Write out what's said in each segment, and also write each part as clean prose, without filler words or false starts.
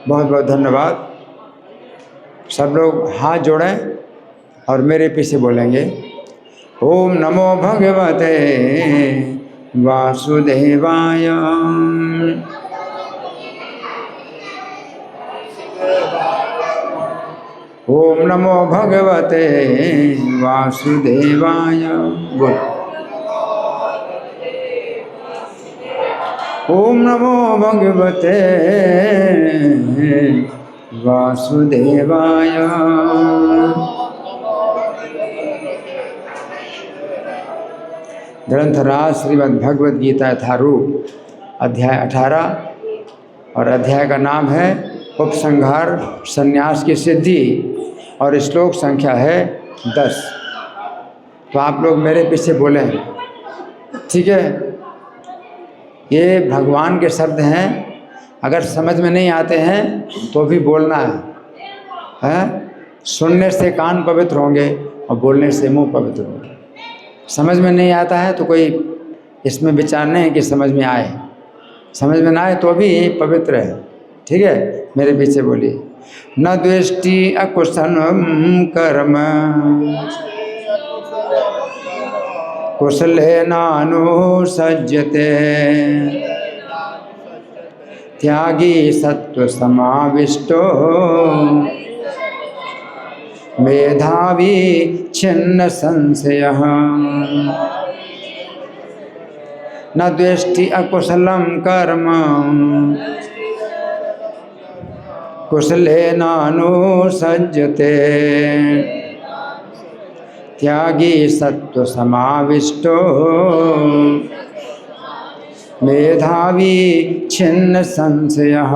बहुत बहुत धन्यवाद। सब लोग हाथ जोड़ें और मेरे पीछे बोलेंगे ओम नमो भगवते वासुदेवाय। ओम नमो भगवते वासुदेवाय। बोल। ओम नमो भगवते वासुदेवाय। ग्रंथराज श्रीमद् भगवद गीता यथारूप अध्याय 18 और अध्याय का नाम है उपसंहार संन्यास की सिद्धि और श्लोक संख्या है 10। तो आप लोग मेरे पीछे बोलें, ठीक है। ये भगवान के शब्द हैं, अगर समझ में नहीं आते हैं तो भी बोलना है? सुनने से कान पवित्र होंगे और बोलने से मुंह पवित्र होंगे। समझ में नहीं आता है तो कोई इसमें विचार नहीं है कि समझ में आए, समझ में ना आए तो भी पवित्र है, ठीक है। मेरे पीछे बोलिए न द्वेष्टि अकुशलम कर्म कुशलेनानुसज्जते त्यागी सत्व समाविष्टो मेधावी छिन्न संशयः। न द्वेष्टि अकुशलम कर्म कुशलेनानुसज्जते त्यागी सत्व समाविष्टो मेधावी छिन्न संशयः।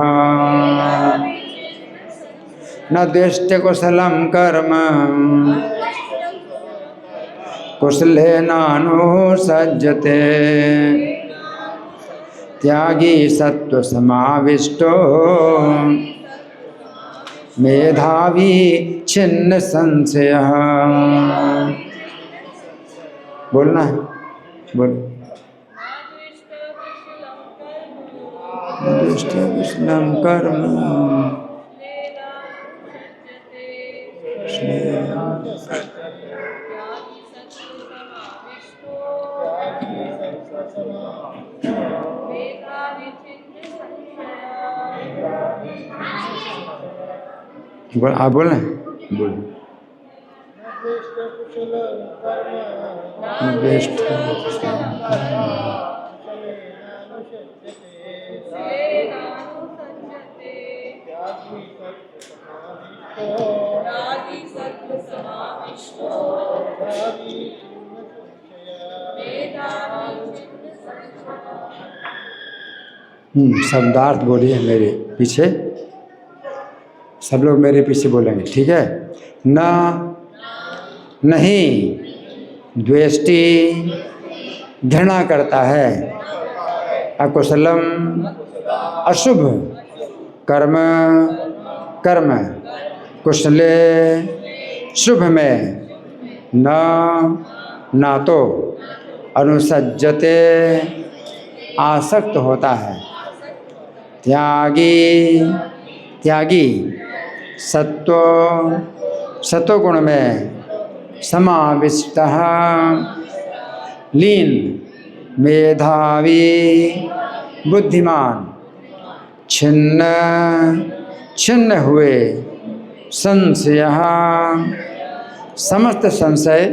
न द्वेष्टि कुशलम कर्म कुशलेनानुसज्जते त्यागी सत्व समाविष्टो मेधावी छिन्न संशयः। बोलना है, बोल। द्वेष्टि कुशलम कर्म आप बोलें, बोल। शब्दार्थ बोलिए मेरे पीछे, सब लोग मेरे पीछे बोलेंगे, ठीक है। न नहीं द्वेष्टि घृणा करता है, अकुशलम अशुभ कर्म कर्म कुशले शुभ में न तो अनुसज्जते आसक्त होता है त्यागी सत्वगुण में समाविष्टः लीन मेधावी बुद्धिमान छिन्न हुए संशयः समस्त संशय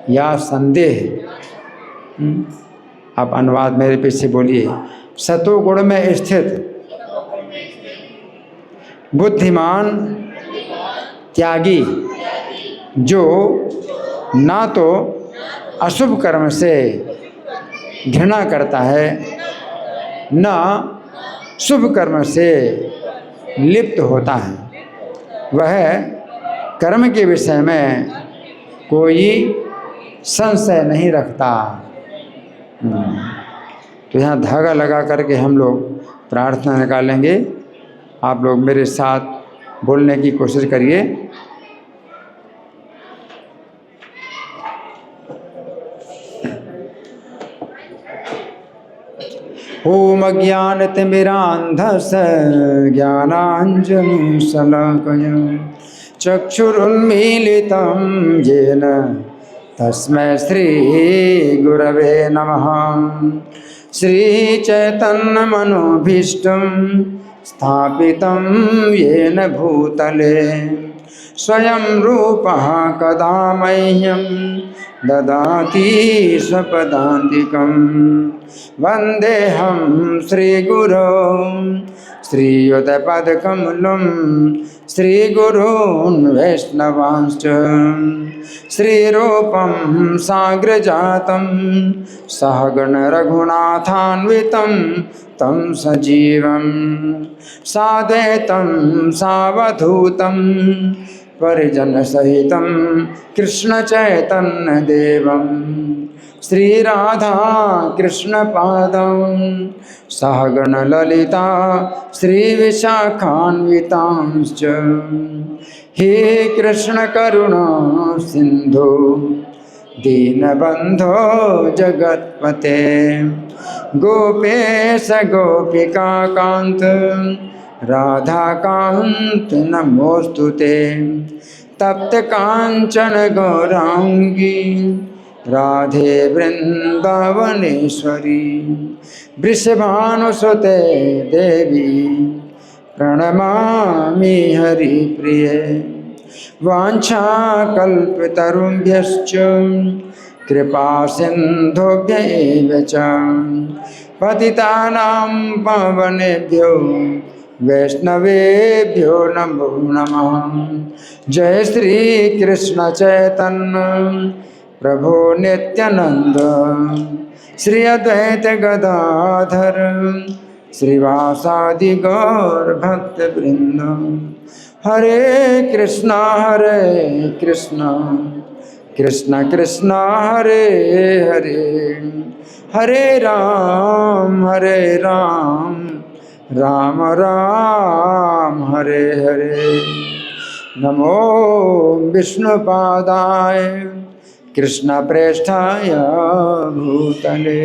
या संदेह। आप अनुवाद मेरे पीछे बोलिए। सतोगुण में स्थित बुद्धिमान त्यागी जो ना तो अशुभ कर्म से घृणा करता है न शुभ कर्म से लिप्त होता है, वह कर्म के विषय में कोई संशय नहीं रखता। तो यहाँ धागा लगा करके हम लोग प्रार्थना निकालेंगे। आप लोग मेरे साथ बोलने की कोशिश करिए। ओम अज्ञानतिमिरान्धस्य ज्ञानाञ्जनशलाकया चक्षुरुन्मीलितं येन तस्मै श्रीगुरवे नमः। श्रीचैतन्यमनोभीष्टं स्थापितं येन भूतले स्वयं रूपः कदा मह्यं ददाति स्वपदान्तिकं। वन्देऽहं श्रीगुरो श्रीयुतपदकमलं श्रीगुरून् वैष्णवांश्च श्रीरूपं साग्रजातं सहगण रघुनाथान्वितं तं सजीवं साद्वैतं सावधूतं परिजनसहितं कृष्णचैतन्यदेवं श्रीराधा कृष्णपादं सहगण ललिता श्रीविशाखान्वितांश्च। हे कृष्ण करुणा सिंधु दीनबंधो जगत्पते गोपेश गोपिका कांत राधाकांत नमोस्तुते। तप्त कांचन गौरांगी राधे वृंदावनेश्वरी वृषभानुसुते देवी प्रणमामि हरिप्रिये। वाञ्छाकल्पतरुभ्यश्च कृपा सिन्धुभ्य एव च पतितानां पावनेभ्यो वैष्णवेभ्यो नमो नमः। जय श्री कृष्ण चैतन्य प्रभो नित्यानंद श्री अद्वैत गदाधर श्रीवासादि गौर भक्त वृंद। हरे कृष्णा कृष्ण कृष्ण हरे हरे हरे राम राम राम हरे हरे। नमो विष्णुपादाय कृष्ण प्रेष्ठाय भूतले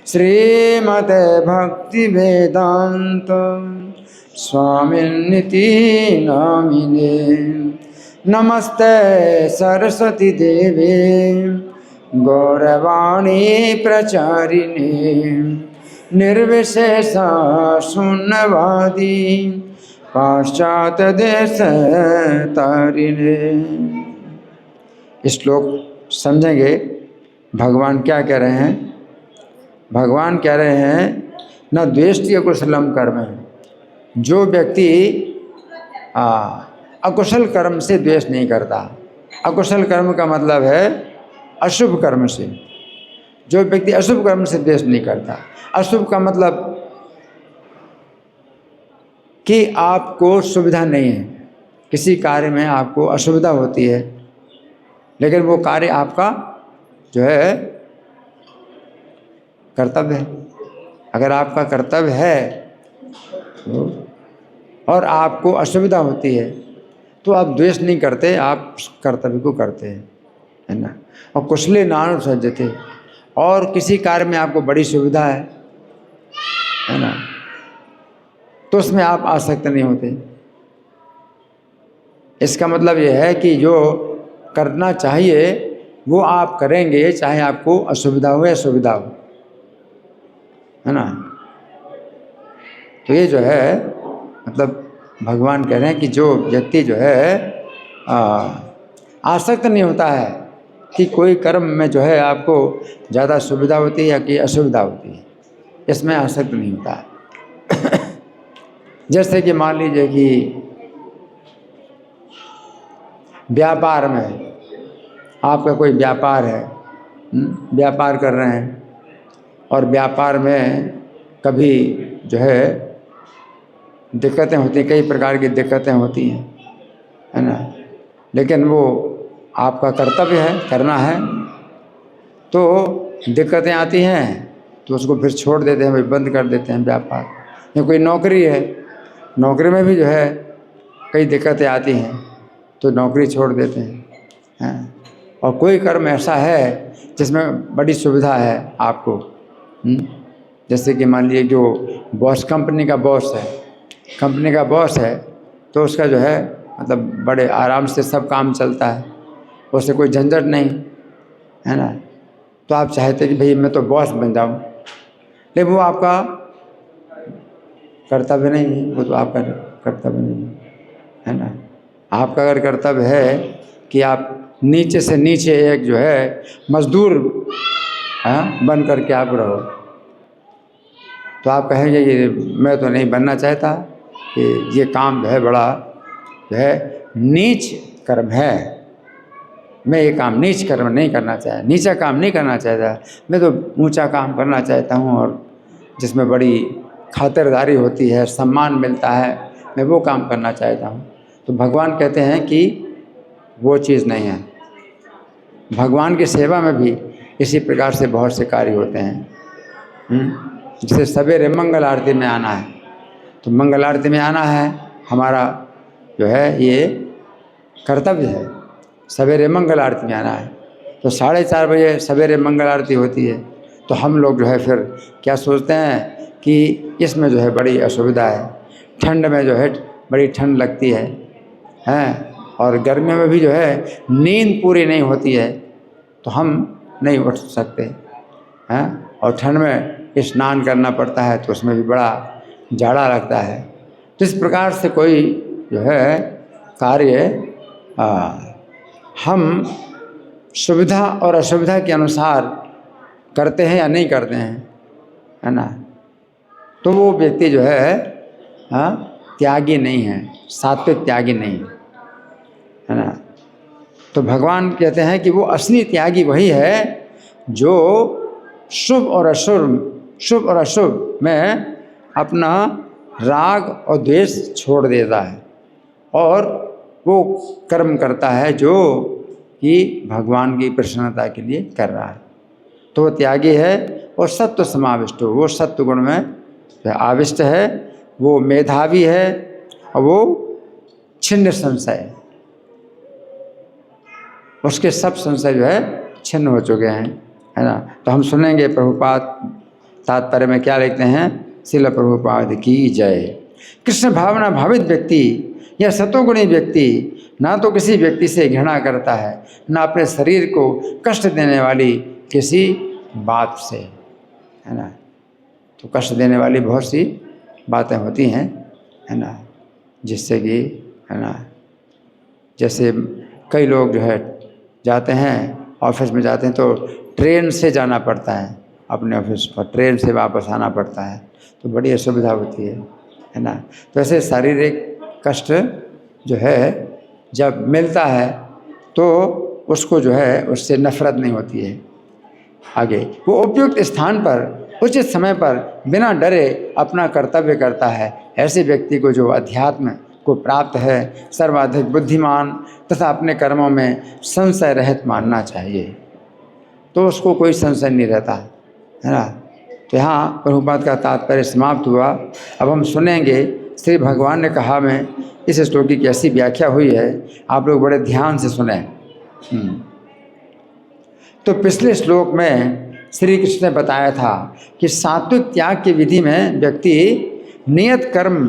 श्रीमते भक्ति वेदांत स्वामिनिति नामिने। नमस्ते सरस्वती देवे गौरवाणी प्रचारिणे निर्विशेषा शून्यवादी पाश्चात्य देश तारिणे। श्लोक समझेंगे भगवान क्या कह रहे हैं। भगवान कह रहे हैं न द्वेष्टि कुशलम कर्म है। जो व्यक्ति अकुशल कर्म से द्वेष नहीं करता, अकुशल कर्म का मतलब है अशुभ कर्म से। जो व्यक्ति अशुभ कर्म से द्वेष नहीं करता, अशुभ का मतलब कि आपको सुविधा नहीं है, किसी कार्य में आपको असुविधा होती है, लेकिन वो कार्य आपका जो है कर्तव्य है। अगर आपका कर्तव्य है और आपको असुविधा होती है तो आप द्वेष नहीं करते, आप कर्तव्य को करते हैं, है ना। और कुशले नानु सज्जते, और किसी कार्य में आपको बड़ी सुविधा है ना, तो उसमें आप आसक्त नहीं होते। इसका मतलब यह है कि जो करना चाहिए वो आप करेंगे, चाहे आपको असुविधा हो या सुविधा हो, है ना। तो ये जो है मतलब भगवान कह रहे हैं कि जो व्यक्ति जो है आसक्त नहीं होता है कि कोई कर्म में जो है आपको ज़्यादा सुविधा होती है या कि असुविधा होती है, इसमें आसक्त नहीं होता है। जैसे कि मान लीजिए कि व्यापार में आपका कोई व्यापार है, व्यापार कर रहे हैं और व्यापार में कभी जो है दिक्कतें होती हैं, कई प्रकार की दिक्कतें होती हैं, है ना। लेकिन वो आपका कर्तव्य है, करना है, तो दिक्कतें आती हैं तो उसको फिर छोड़ देते हैं, भाई बंद कर देते हैं व्यापार। या कोई नौकरी है, नौकरी में भी जो है कई दिक्कतें आती हैं तो नौकरी छोड़ देते हैं। और कोई कर्म ऐसा है जिसमें बड़ी सुविधा है आपको, जैसे कि मान लीजिए जो बॉस कंपनी का बॉस है तो उसका जो है मतलब बड़े आराम से सब काम चलता है, उससे कोई झंझट नहीं, है ना। तो आप चाहते कि भाई मैं तो बॉस बन जाऊँ, लेकिन वो आपका कर्तव्य नहीं है, वो तो आपका कर्तव्य नहीं है ना। आपका अगर कर्तव्य है कि आप नीचे से नीचे एक जो है मजदूर बन करके आप रहो, तो आप कहेंगे ये मैं तो नहीं बनना चाहता, कि ये काम जो है बड़ा जो है नीच कर्म है, मैं ये काम नीच कर्म नहीं करना चाहता, नीचा काम नहीं करना चाहता, मैं तो ऊंचा काम करना चाहता हूँ और जिसमें बड़ी खातिरदारी होती है, सम्मान मिलता है, मैं वो काम करना चाहता हूँ। तो भगवान कहते हैं कि वो चीज़ नहीं है। भगवान की सेवा में भी इसी प्रकार से बहुत से कार्य होते हैं। जैसे सवेरे मंगल आरती में आना है, तो मंगल आरती में आना है हमारा जो है ये कर्तव्य है, सवेरे मंगल आरती में आना है। तो 4:30 बजे सवेरे मंगल आरती होती है, तो हम लोग जो है फिर क्या सोचते हैं कि इसमें जो है बड़ी असुविधा है, ठंड में जो है बड़ी ठंड लगती है और गर्मियों में भी जो है नींद पूरी नहीं होती है, तो हम नहीं उठ सकते हैं, और ठंड में स्नान करना पड़ता है तो उसमें भी बड़ा जाड़ा लगता है। तो इस प्रकार से कोई जो है कार्य हम सुविधा और असुविधा के अनुसार करते हैं या नहीं करते हैं, है ना, तो वो व्यक्ति जो है त्यागी नहीं है, सात्विक त्यागी नहीं है ना। तो भगवान कहते हैं कि वो असली त्यागी वही है जो शुभ और अशुभ में अपना राग और द्वेष छोड़ देता है और वो कर्म करता है जो कि भगवान की प्रसन्नता के लिए कर रहा है, तो वो त्यागी है और सत्व समाविष्ट हो, वो सत्व गुण में आविष्ट है, वो मेधावी है और वो छिन्न संशय, उसके सब संशय जो है छिन्न हो चुके हैं, है ना। तो हम सुनेंगे प्रभुपाद तात्पर्य में क्या लिखते हैं। श्रील प्रभुपाद की जय। कृष्ण भावना भावित व्यक्ति या सतोगुणी व्यक्ति ना तो किसी व्यक्ति से घृणा करता है, ना अपने शरीर को कष्ट देने वाली किसी बात से, है ना। तो कष्ट देने वाली बहुत सी बातें होती हैं, है ना, जिससे कि, है ना, जैसे कई लोग जो है जाते हैं ऑफिस में जाते हैं तो ट्रेन से जाना पड़ता है अपने ऑफिस पर, ट्रेन से वापस आना पड़ता है, तो बड़ी असुविधा होती है ना। तो ऐसे शारीरिक कष्ट जो है जब मिलता है तो उसको जो है उससे नफरत नहीं होती है। आगे वो उपयुक्त स्थान पर उचित समय पर बिना डरे अपना कर्तव्य करता है। ऐसे व्यक्ति को जो अध्यात्म को प्राप्त है सर्वाधिक बुद्धिमान तथा अपने कर्मों में संशय रहित मानना चाहिए, तो उसको कोई संशय नहीं रहता, है ना। तो यहाँ प्रभुपाद का तात्पर्य समाप्त हुआ। अब हम सुनेंगे श्री भगवान ने कहा में इस श्लोक की कैसी व्याख्या हुई है, आप लोग बड़े ध्यान से सुने। तो पिछले श्लोक में श्री कृष्ण ने बताया था कि सात्विक त्याग की विधि में व्यक्ति नियत कर्म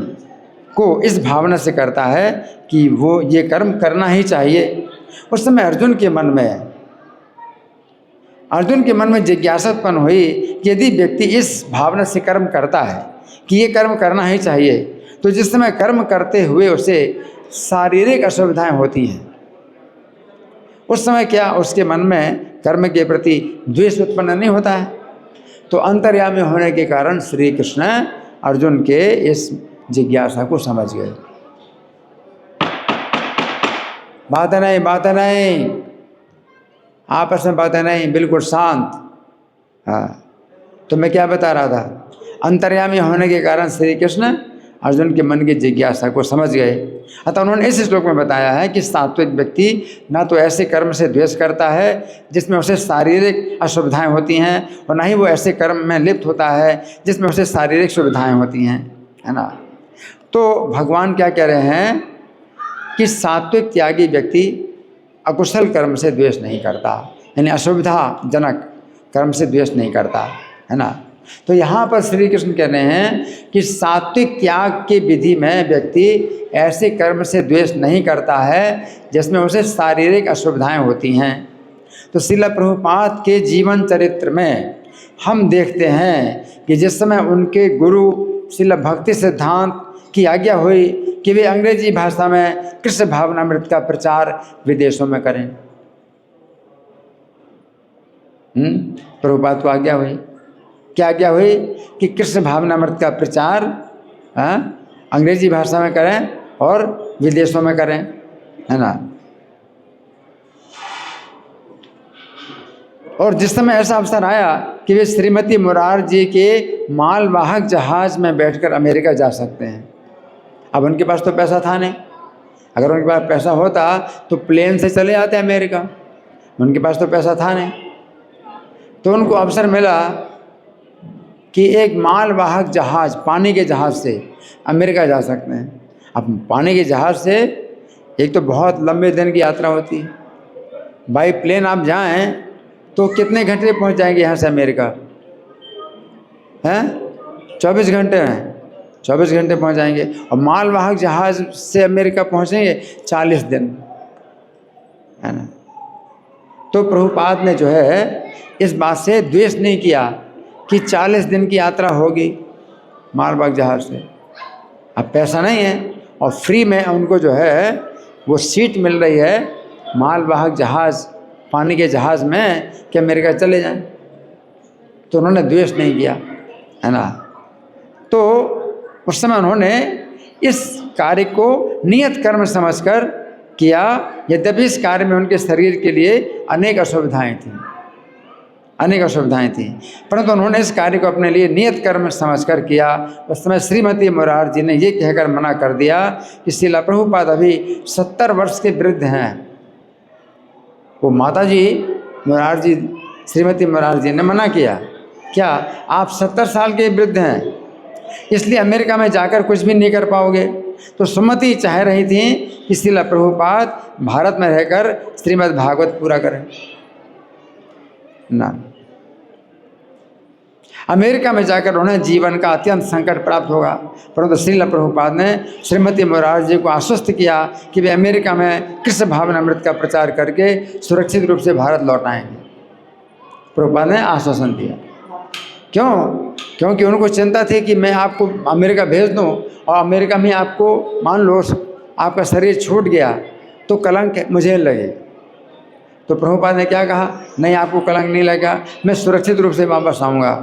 को इस भावना से करता है कि वो ये कर्म करना ही चाहिए। उस समय अर्जुन के मन में जिज्ञासा उत्पन्न हुई कि यदि व्यक्ति इस भावना से कर्म करता है कि ये कर्म करना ही चाहिए, तो जिस समय कर्म करते हुए उसे शारीरिक असुविधाएं होती हैं, उस समय क्या उसके मन में कर्म के प्रति द्वेष उत्पन्न नहीं होता है। तो अंतर्यामी होने के कारण श्री कृष्ण अर्जुन के इस जिज्ञासा को समझ गए। बातें नहीं, आपस में बातें नहीं, बिल्कुल शांत। हाँ, तो मैं क्या बता रहा था, अंतर्यामी होने के कारण श्री कृष्ण अर्जुन के मन की जिज्ञासा को समझ गए। अतः उन्होंने इस श्लोक में बताया है कि सात्विक व्यक्ति ना तो ऐसे कर्म से द्वेष करता है जिसमें उसे शारीरिक असुविधाएं होती हैं, और ना ही वो ऐसे कर्म में लिप्त होता है जिसमें उसे शारीरिक सुविधाएं होती हैं, है ना। तो भगवान क्या कह रहे हैं कि सात्विक त्यागी व्यक्ति अकुशल कर्म से द्वेष नहीं करता, यानी असुविधाजनक कर्म से द्वेष नहीं करता, है ना। तो यहाँ पर श्री कृष्ण कह रहे हैं कि सात्विक त्याग की विधि में व्यक्ति ऐसे कर्म से द्वेष नहीं करता है जिसमें उसे शारीरिक असुविधाएं होती हैं। तो श्रील प्रभुपाद के जीवन चरित्र में हम देखते हैं कि जिस समय उनके गुरु श्रील भक्ति सिद्धांत की आज्ञा हुई कि वे अंग्रेजी भाषा में कृष्ण भावनामृत का प्रचार विदेशों में करें, प्रभुपाद को आज्ञा हुई, क्या आज्ञा हुई कि कृष्ण भावनामृत का प्रचार अंग्रेजी भाषा में करें और विदेशों में करें, है ना। और जिस समय ऐसा अवसर आया कि वे श्रीमती मुरारजी के मालवाहक जहाज में बैठकर अमेरिका जा सकते हैं। अब उनके पास तो पैसा था नहीं, अगर उनके पास पैसा होता तो प्लेन से चले आते अमेरिका, उनके पास तो पैसा था नहीं। तो उनको अवसर मिला कि एक मालवाहक जहाज, पानी के जहाज से अमेरिका जा सकते हैं। अब पानी के जहाज से एक तो बहुत लंबे दिन की यात्रा होती है, बाई प्लेन आप जाएं तो कितने घंटे पहुंच जाएंगे यहाँ से अमेरिका, हैं 24 घंटे में, 24 घंटे पहुंच जाएंगे। और मालवाहक जहाज से अमेरिका पहुंचेंगे 40 दिन, है ना। तो प्रभुपाद ने जो है इस बात से द्वेष नहीं किया कि 40 दिन की यात्रा होगी मालवाहक जहाज से। अब पैसा नहीं है और फ्री में उनको जो है वो सीट मिल रही है मालवाहक जहाज, पानी के जहाज में, कि अमेरिका चले जाएं, तो उन्होंने द्वेष नहीं किया, है ना। तो उस समय उन्होंने इस कार्य को नियत कर्म समझकर किया, यद्यपि इस कार्य में उनके शरीर के लिए अनेक असुविधाएं थीं, परंतु उन्होंने इस कार्य को अपने लिए नियत कर्म समझकर किया। उस समय श्रीमती मुरारजी ने ये कहकर मना कर दिया कि श्रील प्रभुपाद अभी 70 वर्ष के वृद्ध हैं। वो माता जी मुरारजी, श्रीमती मुरारजी ने मना किया, क्या आप 70 साल के वृद्ध हैं, इसलिए अमेरिका में जाकर कुछ भी नहीं कर पाओगे। तो सुमति चाह रही थी कि श्रील प्रभुपाद भारत में रहकर श्रीमद् भागवत पूरा करें ना। अमेरिका में जाकर उन्हें जीवन का अत्यंत संकट प्राप्त होगा, परंतु श्रील प्रभुपाद ने श्रीमती मुरारजी को आश्वस्त किया कि वे अमेरिका में कृष्ण भावनामृत का प्रचार करके सुरक्षित रूप से भारत लौट आएंगे। प्रभुपाद ने आश्वासन दिया। क्यों? क्योंकि उनको चिंता थी कि मैं आपको अमेरिका भेज दूं और अमेरिका में आपको मान लो आपका शरीर छूट गया तो कलंक मुझे लगे। तो प्रभुपाद ने क्या कहा, नहीं आपको कलंक नहीं लगा, मैं सुरक्षित रूप से वापस आऊँगा।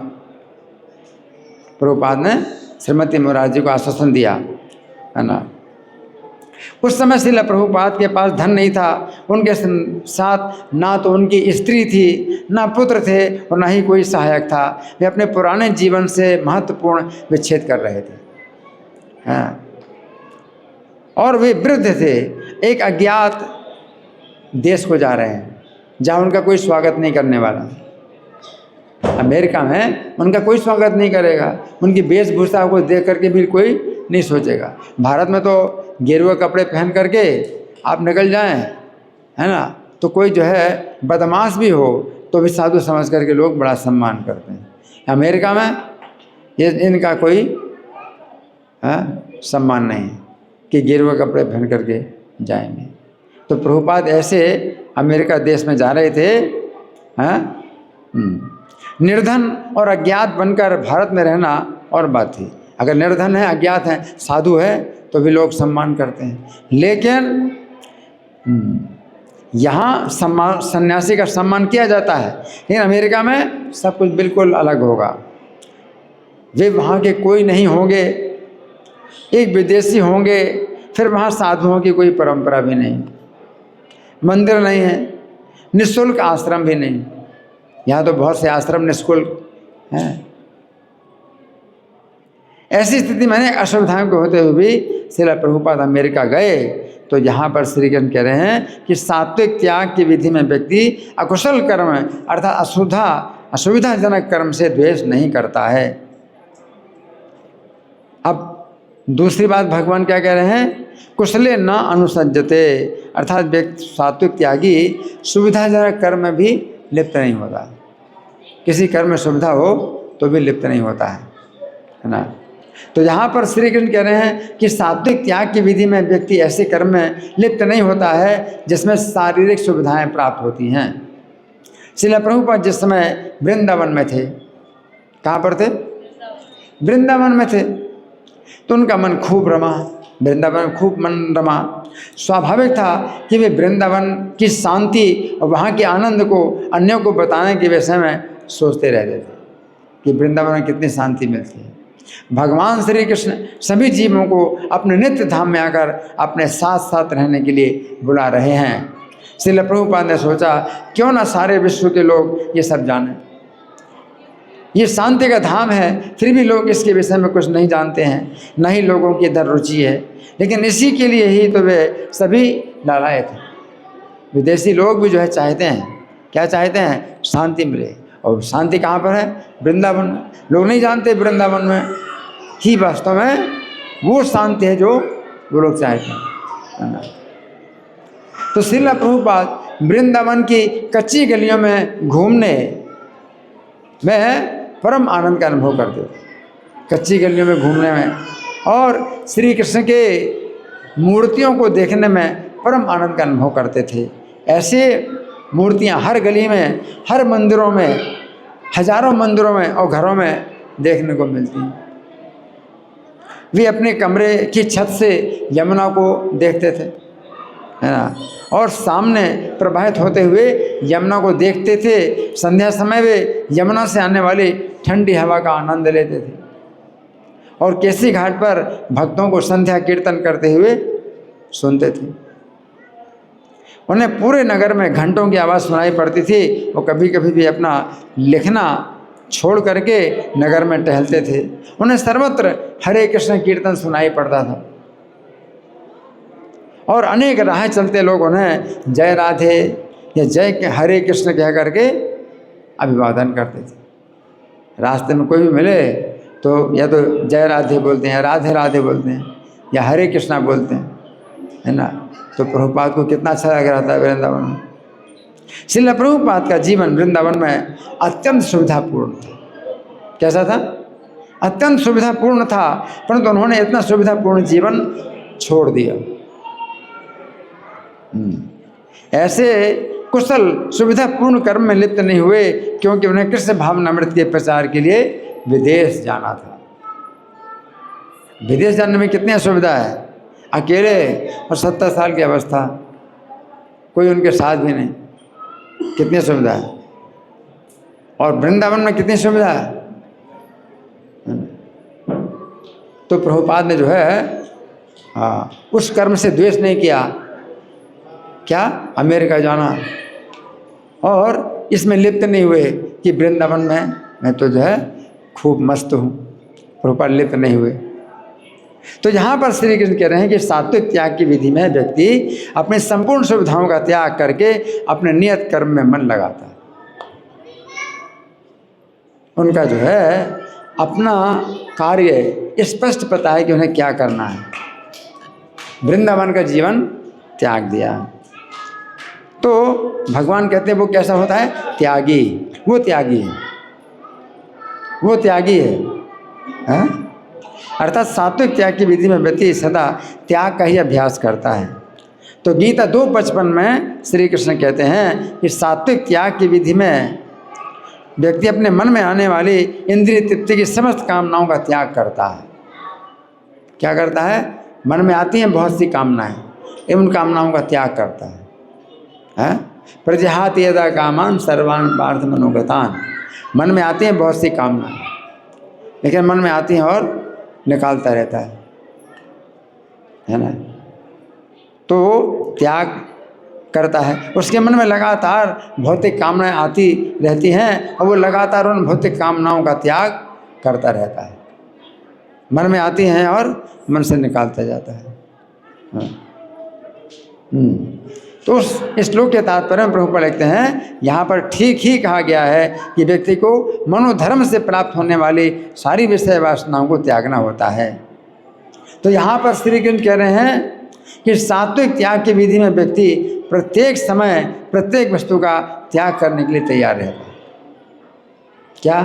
प्रभुपाद ने श्रीमती मुरारजी को आश्वासन दिया, है ना। उस समय श्रील प्रभुपाद के पास धन नहीं था, उनके साथ ना तो उनकी स्त्री थी, ना पुत्र थे और ना ही कोई सहायक था। वे अपने पुराने जीवन से महत्वपूर्ण विच्छेद कर रहे थे, हाँ। और वे वृद्ध थे, एक अज्ञात देश को जा रहे हैं जहाँ उनका कोई स्वागत नहीं करने वाला। अमेरिका में उनका कोई स्वागत नहीं करेगा, उनकी वेशभूषा को देख करके भी कोई नहीं सोचेगा। भारत में तो गेरुआ कपड़े पहन करके आप निकल जाएं, है ना, तो कोई जो है बदमाश भी हो तो भी साधु समझ करके लोग बड़ा सम्मान करते हैं। अमेरिका में ये इनका कोई सम्मान नहीं कि गेरुआ कपड़े पहन करके जाएंगे। तो प्रभुपाद ऐसे अमेरिका देश में जा रहे थे, निर्धन और अज्ञात बनकर भारत में रहना और बात थी। अगर निर्धन है, अज्ञात है, साधु है तो भी लोग सम्मान करते हैं, लेकिन यहाँ सम्मान, सन्यासी का सम्मान किया जाता है, लेकिन अमेरिका में सब कुछ बिल्कुल अलग होगा। वे वहाँ के कोई नहीं होंगे, एक विदेशी होंगे, फिर वहाँ साधुओं की कोई परंपरा भी नहीं, मंदिर नहीं है, निःशुल्क आश्रम भी नहीं। यहाँ तो बहुत से आश्रम निःशुल्क हैं। ऐसी स्थिति में असुविधाओं के होते हुए भी श्रील प्रभुपाद अमेरिका गए। तो यहाँ पर श्री कृष्ण कह रहे हैं कि सात्विक त्याग की विधि में व्यक्ति अकुशल कर्म अर्थात असुविधाजनक कर्म से द्वेष नहीं करता है। अब दूसरी बात भगवान क्या कह रहे हैं, कुशले न अनुसज्जते, अर्थात व्यक्ति सात्विक त्यागी सुविधाजनक कर्म में भी लिप्त नहीं होता। किसी कर्म में सुविधा हो तो भी लिप्त नहीं होता है ना। तो यहाँ पर श्री कृष्ण कह रहे हैं कि सात्विक त्याग की विधि में व्यक्ति ऐसे कर्म में लिप्त नहीं होता है जिसमें शारीरिक सुविधाएं प्राप्त होती हैं। श्रील प्रभुपाद जिस समय वृंदावन में थे, कहाँ पर थे? वृंदावन में थे, तो उनका मन खूब रमा, वृंदावन में खूब मन रमा। स्वाभाविक था कि वे वृंदावन की शांति और वहाँ के आनंद को अन्यों को बताने के विषय में सोचते रहते थे कि वृंदावन में कितनी शांति मिलती है। भगवान श्री कृष्ण सभी जीवों को अपने नित्य धाम में आकर अपने साथ साथ रहने के लिए बुला रहे हैं। श्रील प्रभुपाद ने सोचा क्यों ना सारे विश्व के लोग ये सब जानें। ये शांति का धाम है, फिर भी लोग इसके विषय में कुछ नहीं जानते हैं, न ही लोगों की इधर रुचि है। लेकिन इसी के लिए ही तो वे सभी लालायत हैं। विदेशी लोग भी जो है चाहते हैं, क्या चाहते हैं? शांति मिले। और शांति कहाँ पर है? वृंदावन में। लोग नहीं जानते वृंदावन में ही वास्तव में वो शांति है जो वो लोग चाहते हैं। तो श्रील प्रभुपाद वृंदावन की कच्ची गलियों में घूमने में परम आनंद का अनुभव करते थे, कच्ची गलियों में घूमने में, और श्री कृष्ण के मूर्तियों को देखने में परम आनंद का अनुभव करते थे। ऐसे मूर्तियां हर गली में, हर मंदिरों में, हजारों मंदिरों में और घरों में देखने को मिलती हैं। वे अपने कमरे की छत से यमुना को देखते थे, है ना, और सामने प्रवाहित होते हुए यमुना को देखते थे। संध्या समय वे यमुना से आने वाली ठंडी हवा का आनंद लेते थे और केसी घाट पर भक्तों को संध्या कीर्तन करते हुए सुनते थे। उन्हें पूरे नगर में घंटों की आवाज़ सुनाई पड़ती थी। वो कभी कभी भी अपना लिखना छोड़ करके नगर में टहलते थे। उन्हें सर्वत्र हरे कृष्ण कीर्तन सुनाई पड़ता था और अनेक राह चलते लोग उन्हें जय राधे या जय हरे कृष्ण कह करके अभिवादन करते थे। रास्ते में कोई भी मिले तो या तो जय राधे बोलते हैं, राधे राधे बोलते हैं, या हरे कृष्णा बोलते हैं, है ना। तो प्रभुपाद को कितना अच्छा लग रहा था वृंदावन में। श्रील प्रभुपाद का जीवन वृंदावन में अत्यंत सुविधापूर्ण था। कैसा था? अत्यंत सुविधापूर्ण था, परंतु उन्होंने इतना सुविधापूर्ण जीवन छोड़ दिया। ऐसे कुशल सुविधापूर्ण कर्म में लिप्त नहीं हुए क्योंकि उन्हें कृष्ण भावनामृत के प्रचार के लिए विदेश जाना था। विदेश जाने में कितनी असुविधा है, अकेले और 70 साल की अवस्था, कोई उनके साथ भी नहीं, कितनी सुविधा है। और वृंदावन में कितनी सुविधा है। तो प्रभुपाद ने जो है उस कर्म से द्वेष नहीं किया, क्या? अमेरिका जाना, और इसमें लिप्त नहीं हुए कि वृंदावन में मैं तो जो है खूब मस्त हूँ। प्रभुपाद लिप्त नहीं हुए। तो यहाँ पर श्री कृष्ण कह रहे हैं कि सात्विक त्याग की विधि में व्यक्ति अपनी संपूर्ण सुविधाओं का त्याग करके अपने नियत कर्म में मन लगाता है। उनका जो है अपना कार्य स्पष्ट पता है कि उन्हें क्या करना है। वृंदावन का जीवन त्याग दिया। तो भगवान कहते हैं वो कैसा होता है? त्यागी। वो त्यागी है, वो त्यागी है? अर्थात सात्विक त्याग की विधि में व्यक्ति सदा त्याग का ही अभ्यास करता है। तो गीता 2:55 में श्री कृष्ण कहते हैं कि सात्विक त्याग की विधि में व्यक्ति अपने मन में आने वाली इंद्रिय तृप्ति की समस्त कामनाओं का त्याग करता है। क्या करता है? मन में आती हैं बहुत सी कामनाएं, उन कामनाओं का त्याग करता है। प्रजहाति यदा कामान सर्वान पार्थ मनोगतान। मन में आती हैं बहुत सी कामनाएं, लेकिन मन में आती हैं और निकालता रहता है ना। तो त्याग करता है। उसके मन में लगातार भौतिक कामनाएं आती रहती हैं और वो लगातार उन भौतिक कामनाओं का त्याग करता रहता है। मन में आती हैं और मन से निकालता जाता है। तो इस श्लोक के तात्पर्य में प्रभुपाद लिखते हैं यहाँ पर ठीक ही कहा गया है कि व्यक्ति को मनोधर्म से प्राप्त होने वाली सारी विषय वासनाओं को त्यागना होता है। तो यहाँ पर श्री कृष्ण कह रहे हैं कि सात्विक त्याग की विधि में व्यक्ति प्रत्येक समय प्रत्येक वस्तु का त्याग करने के लिए तैयार रहता है। क्या?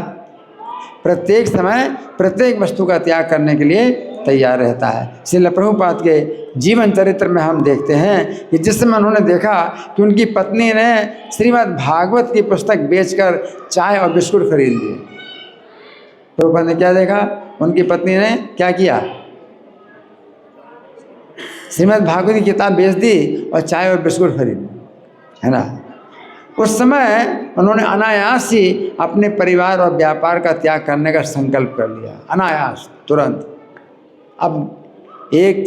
प्रत्येक समय प्रत्येक वस्तु का त्याग करने के लिए तैयार रहता है। श्रील प्रभुपाद के जीवन चरित्र में हम देखते हैं कि जिस समय उन्होंने देखा कि उनकी पत्नी ने श्रीमद् भागवत की पुस्तक बेचकर चाय और बिस्कुट खरीद लिए। प्रभुपाद ने क्या देखा, उनकी पत्नी ने क्या किया, श्रीमद् भागवत की किताब बेच दी और चाय और बिस्कुट खरीद ली, है ना। उस समय उन्होंने अनायास ही अपने परिवार और व्यापार का त्याग करने का संकल्प कर लिया, अनायास, तुरंत। अब एक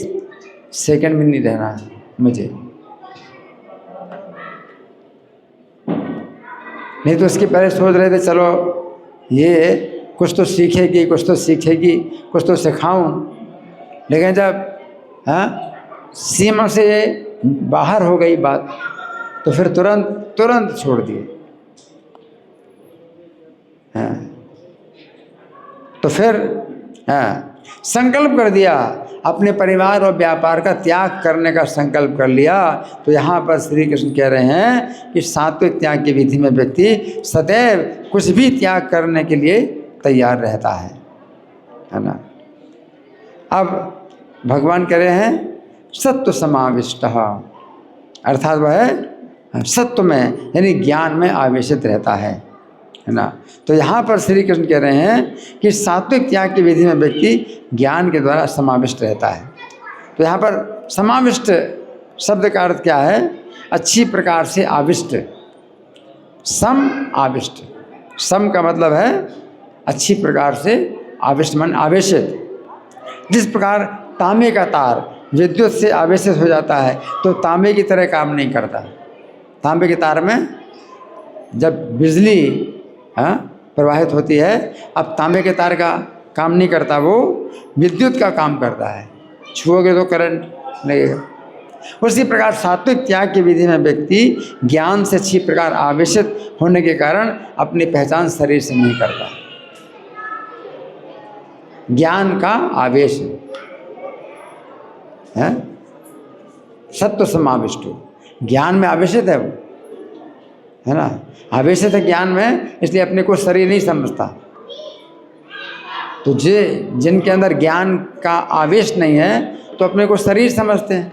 सेकंड भी नहीं रहना है मुझे, नहीं तो उसके पहले सोच रहे थे चलो ये कुछ तो सीखेगी, कुछ तो सीखेगी, कुछ तो सिखाऊं, लेकिन जब सीमा से बाहर हो गई बात तो फिर तुरंत छोड़ दिए। तो फिर संकल्प कर दिया, अपने परिवार और व्यापार का त्याग करने का संकल्प कर लिया। तो यहाँ पर श्री कृष्ण कह रहे हैं कि सात्विक त्याग की विधि में व्यक्ति सदैव कुछ भी त्याग करने के लिए तैयार रहता है ना। अब भगवान कह रहे हैं सत्व समाविष्ट, अर्थात वह सत्व में यानी ज्ञान में आवेशित रहता है ना। तो यहाँ पर श्री कृष्ण कह रहे हैं कि सात्विक त्याग की विधि में व्यक्ति ज्ञान के द्वारा समाविष्ट रहता है। तो यहाँ पर समाविष्ट शब्द का अर्थ क्या है, अच्छी प्रकार से आविष्ट, सम आविष्ट। सम का मतलब है अच्छी प्रकार से, आविष्ट मन आवेशित। जिस प्रकार तांबे का तार विद्युत से आवेशित हो जाता है तो तांबे की तरह काम नहीं करता। तांबे के तार में जब बिजली प्रवाहित होती है, अब तांबे के तार का काम नहीं करता, वो विद्युत का काम करता है, छुओगे तो करंट लगेगा। उसी प्रकार सात्विक त्याग की विधि में व्यक्ति ज्ञान से अच्छी प्रकार आवेशित होने के कारण अपनी पहचान शरीर से नहीं करता। ज्ञान का आवेश है, सत्व समाविष्ट, ज्ञान में आवेशित है वो, है ना। आवेशित है ज्ञान में, इसलिए अपने को शरीर नहीं समझता। तो जिनके अंदर ज्ञान का आवेश नहीं है तो अपने को शरीर समझते हैं,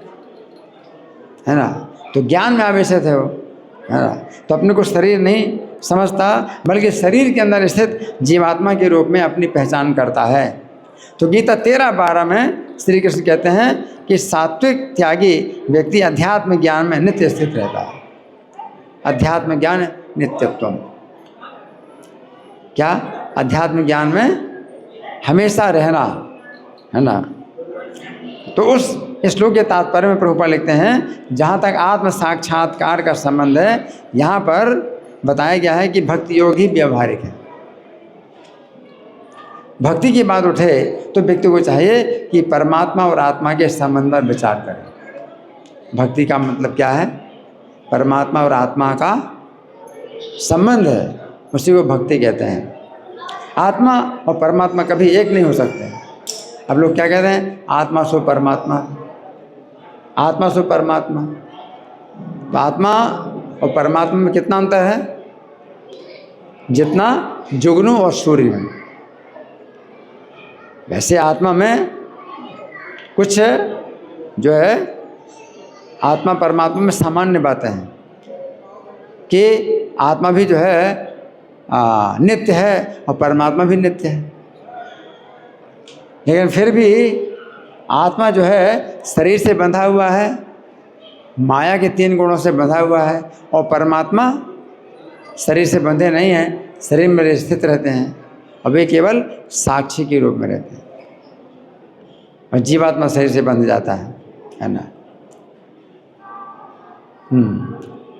है ना। तो ज्ञान में आवेशित है वो, है ना, तो अपने को शरीर नहीं समझता, बल्कि शरीर के अंदर स्थित जीवात्मा के रूप में अपनी पहचान करता है। तो गीता 13:12 में श्री कृष्ण कहते हैं कि सात्विक त्यागी व्यक्ति अध्यात्म ज्ञान में नित्य स्थित रहता है। अध्यात्म ज्ञान नित्यत्व, क्या, अध्यात्म ज्ञान में हमेशा रहना, है ना। तो उस श्लोक के तात्पर्य में प्रभुपाद लिखते हैं, जहाँ तक आत्म साक्षात्कार का संबंध है, यहाँ पर बताया गया है कि भक्ति योग ही व्यवहारिक है। भक्ति की बात उठे तो व्यक्ति को चाहिए कि परमात्मा और आत्मा के संबंध पर विचार करें। भक्ति का मतलब क्या है, परमात्मा और आत्मा का संबंध है, उसी को भक्ति कहते हैं। आत्मा और परमात्मा कभी एक नहीं हो सकते। अब लोग क्या कहते हैं, आत्मा सो परमात्मा, आत्मा सो परमात्मा। तो आत्मा और परमात्मा में कितना अंतर है, जितना जुगनू और सूर्य में। वैसे आत्मा में कुछ जो है आत्मा परमात्मा में सामान्य बातें हैं कि आत्मा भी जो है नित्य है और परमात्मा भी नित्य है, लेकिन फिर भी आत्मा जो है शरीर से बंधा हुआ है, माया के 3 गुणों से बंधा हुआ है, और परमात्मा शरीर से बंधे नहीं हैं, शरीर में स्थित रहते हैं, और वे केवल साक्षी के रूप में रहते हैं। और जीवात्मा शरीर से बंध जाता है ना।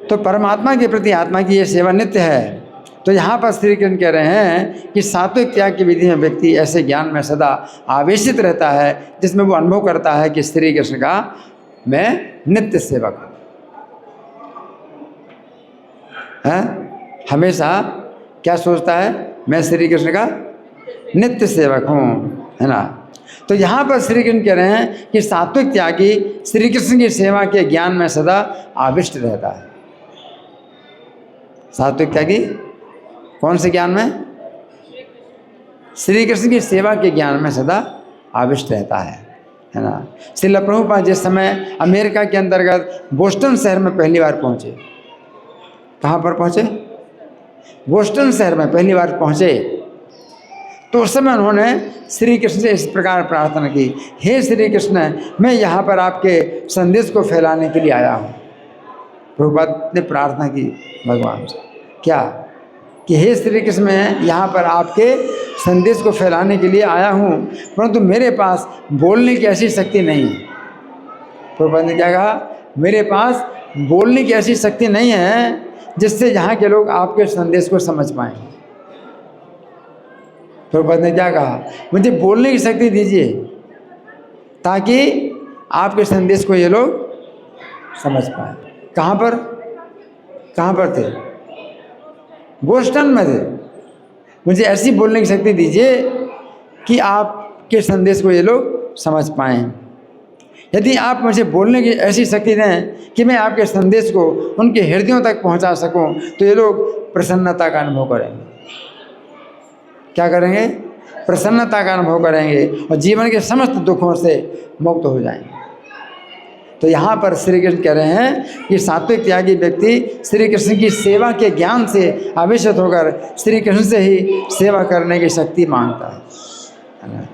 तो परमात्मा के प्रति आत्मा की ये सेवा नित्य है। तो यहाँ पर श्री कृष्ण कह रहे हैं कि सात्विक त्याग की विधि में व्यक्ति ऐसे ज्ञान में सदा आवेशित रहता है जिसमें वो अनुभव करता है कि श्री कृष्ण का मैं नित्य सेवक हूँ। हमेशा क्या सोचता है, मैं श्री कृष्ण का नित्य सेवक हूँ, है ना। तो यहाँ पर श्री कृष्ण कह रहे हैं कि सात्विक त्यागी श्री कृष्ण की सेवा के ज्ञान में सदा आविष्ट रहता है। सात्विक त्यागी कौन से ज्ञान में, श्री कृष्ण की सेवा के ज्ञान में सदा आविष्ट रहता है ना। श्रील प्रभुपाद जिस समय अमेरिका के अंतर्गत बोस्टन शहर में पहली बार पहुँचे, कहाँ पर पहुँचे? बोस्टन शहर में पहली बार पहुँचे, तो उस समय उन्होंने श्री कृष्ण से इस प्रकार प्रार्थना की, हे श्री कृष्ण, मैं यहाँ पर आपके संदेश को फैलाने के लिए आया हूँ। प्रभुपाद ने प्रार्थना की भगवान से, क्या कि हे श्री कृष्ण, मैं यहाँ पर आपके संदेश को फैलाने के लिए आया हूँ, परंतु मेरे पास बोलने की ऐसी शक्ति नहीं है। प्रभुपाद ने क्या कहा? मेरे पास बोलने की ऐसी शक्ति नहीं है जिससे यहाँ के लोग आपके संदेश को समझ पाएँ। प्रभुपाद ने क्या कहा? मुझे बोलने की शक्ति दीजिए ताकि आपके संदेश को ये लोग समझ पाए। कहाँ पर थे? बोस्टन में थे। मुझे ऐसी बोलने की शक्ति दीजिए कि आपके संदेश को ये लोग समझ पाएँ। यदि आप मुझे बोलने की ऐसी शक्ति दें कि मैं आपके संदेश को उनके हृदयों तक पहुंचा सकूं, तो ये लोग प्रसन्नता का अनुभव करेंगे। क्या करेंगे? प्रसन्नता का अनुभव करेंगे और जीवन के समस्त दुखों से मुक्त हो जाएंगे। तो यहाँ पर श्री कृष्ण कह रहे हैं कि सात्विक त्यागी व्यक्ति श्री कृष्ण की सेवा के ज्ञान से आवेशित होकर श्री कृष्ण से ही सेवा करने की शक्ति मांगता है।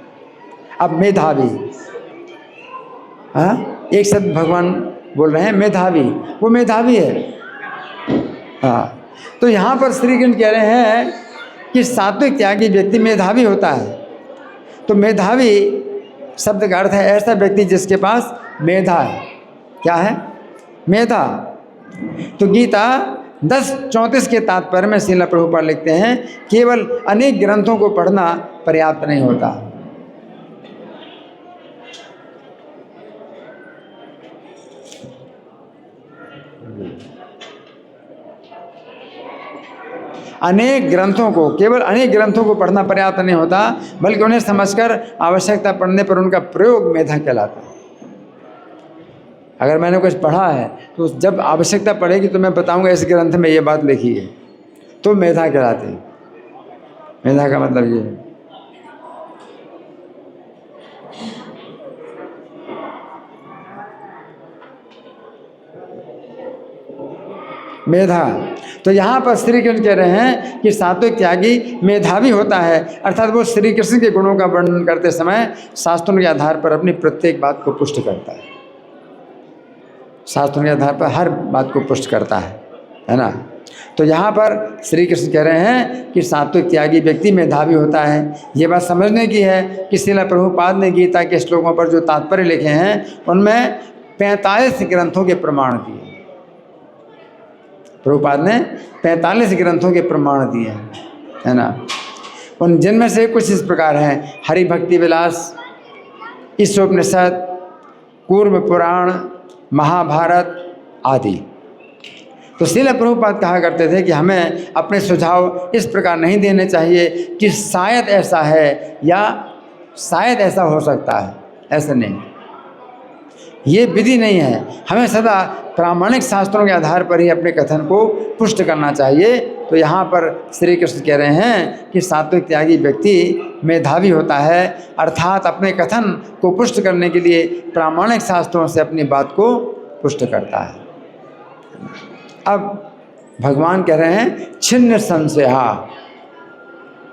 अब मेधावी, हाँ, एक शब्द भगवान बोल रहे हैं मेधावी, वो मेधावी है। हाँ, तो यहाँ पर श्री कृष्ण कह रहे हैं कि सात्विक त्यागी व्यक्ति मेधावी होता है। तो मेधावी शब्द का अर्थ है ऐसा व्यक्ति जिसके पास मेधा है। क्या है? मेधा। तो गीता 10:34 के तात्पर्य में श्रील प्रभुपाद लिखते हैं, केवल अनेक ग्रंथों को पढ़ना पर्याप्त नहीं होता। केवल अनेक ग्रंथों को पढ़ना पर्याप्त नहीं होता, बल्कि उन्हें समझकर आवश्यकता पड़ने पर उनका प्रयोग मेधा कहलाता है। अगर मैंने कुछ पढ़ा है तो जब आवश्यकता पड़ेगी तो मैं बताऊंगा इस ग्रंथ में ये बात लिखी है, तो मेधा कहलाती है। मेधा का मतलब ये है। मेधा। तो यहाँ पर श्री कृष्ण कह रहे हैं कि सात्विक त्यागी मेधावी होता है, अर्थात वो श्री कृष्ण के गुणों का वर्णन करते समय शास्त्रों के आधार पर अपनी प्रत्येक बात को पुष्ट करता है। शास्त्रों के आधार पर हर बात को पुष्ट करता है ना। तो यहाँ पर श्री कृष्ण कह रहे हैं कि सात्विक त्यागी व्यक्ति मेधावी होता है। ये बात समझने की है कि श्रील प्रभुपाद ने गीता के श्लोकों पर जो तात्पर्य लिखे हैं उनमें 45 ग्रंथों के प्रमाण दिए। प्रभुपाद ने 45 ग्रंथों के प्रमाण दिए हैं, है ना। उन जिनमें से कुछ इस प्रकार हैं: हरि भक्ति विलास, ईशोपनिषद, कूर्म पुराण, महाभारत आदि। तो श्रील प्रभुपाद कहा करते थे कि हमें अपने सुझाव इस प्रकार नहीं देने चाहिए कि शायद ऐसा है या शायद ऐसा हो सकता है, ऐसा नहीं, ये विधि नहीं है। हमें सदा प्रामाणिक शास्त्रों के आधार पर ही अपने कथन को पुष्ट करना चाहिए। तो यहाँ पर श्री कृष्ण कह रहे हैं कि सात्विक त्यागी व्यक्ति मेधावी होता है, अर्थात अपने कथन को पुष्ट करने के लिए प्रामाणिक शास्त्रों से अपनी बात को पुष्ट करता है। अब भगवान कह रहे हैं छिन्न संशया,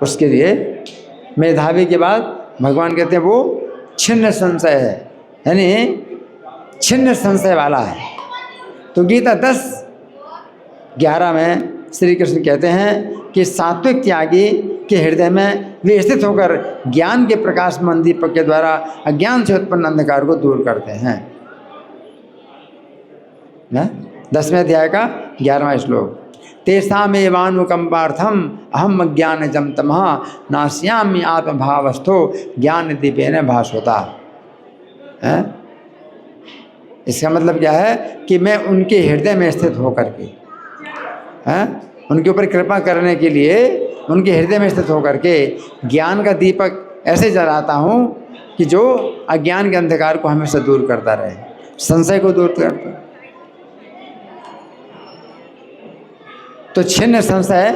उसके लिए मेधावी के बाद भगवान कहते हैं वो छिन्न संशय है, यानी छिन्न संशय वाला है। तो गीता 10:11 में श्री कृष्ण कहते हैं कि सात्विक त्यागी के हृदय में वे स्थित होकर ज्ञान के प्रकाशमान दीपक के द्वारा अज्ञान से उत्पन्न अंधकार को दूर करते हैं। 10वें अध्याय का 11वां श्लोक, तेषामेवानुकंपार्थम अहम अज्ञानजं तमः नास्यामि आत्मभावस्थो ज्ञान दीपेन भास्वता। इसका मतलब क्या है कि मैं उनके हृदय में स्थित होकर के उनके ऊपर कृपा करने के लिए उनके हृदय में स्थित होकर के ज्ञान का दीपक ऐसे जलाता हूँ कि जो अज्ञान के अंधकार को हमेशा दूर करता रहे, संशय को दूर करता। तो छिन्न संशय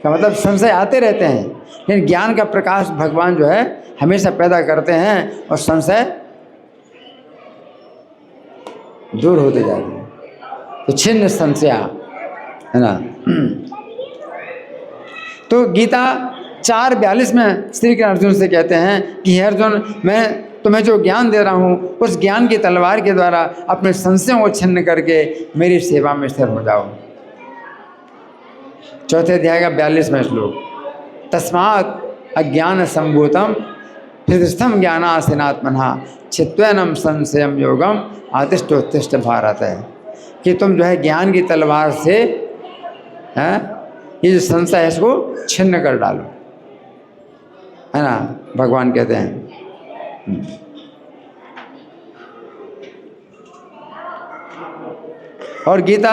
का मतलब संशय आते रहते हैं, लेकिन ज्ञान का प्रकाश भगवान जो है हमेशा पैदा करते हैं और संशय दूर होते जाते हैं। तो छिन्न संशया, है ना। तो गीता 4:42 में श्री कृष्ण अर्जुन से कहते हैं कि हे अर्जुन, मैं तुम्हें जो ज्ञान दे रहा हूँ उस ज्ञान की तलवार के द्वारा अपने संशयों को छिन्न करके मेरी सेवा में स्थिर हो जाओ। चौथे अध्याय का 42वां श्लोक, तस्मात् अज्ञान संभूतम हृदस्थम ज्ञानासीनात्मना छित्त्वैनम संशयम योगम आतिष्ठोत्तिष्ठ भारत, है कि तुम जो है ज्ञान की तलवार से ये जो संशय है इसको छिन्न कर डालो, है ना, भगवान कहते हैं। और गीता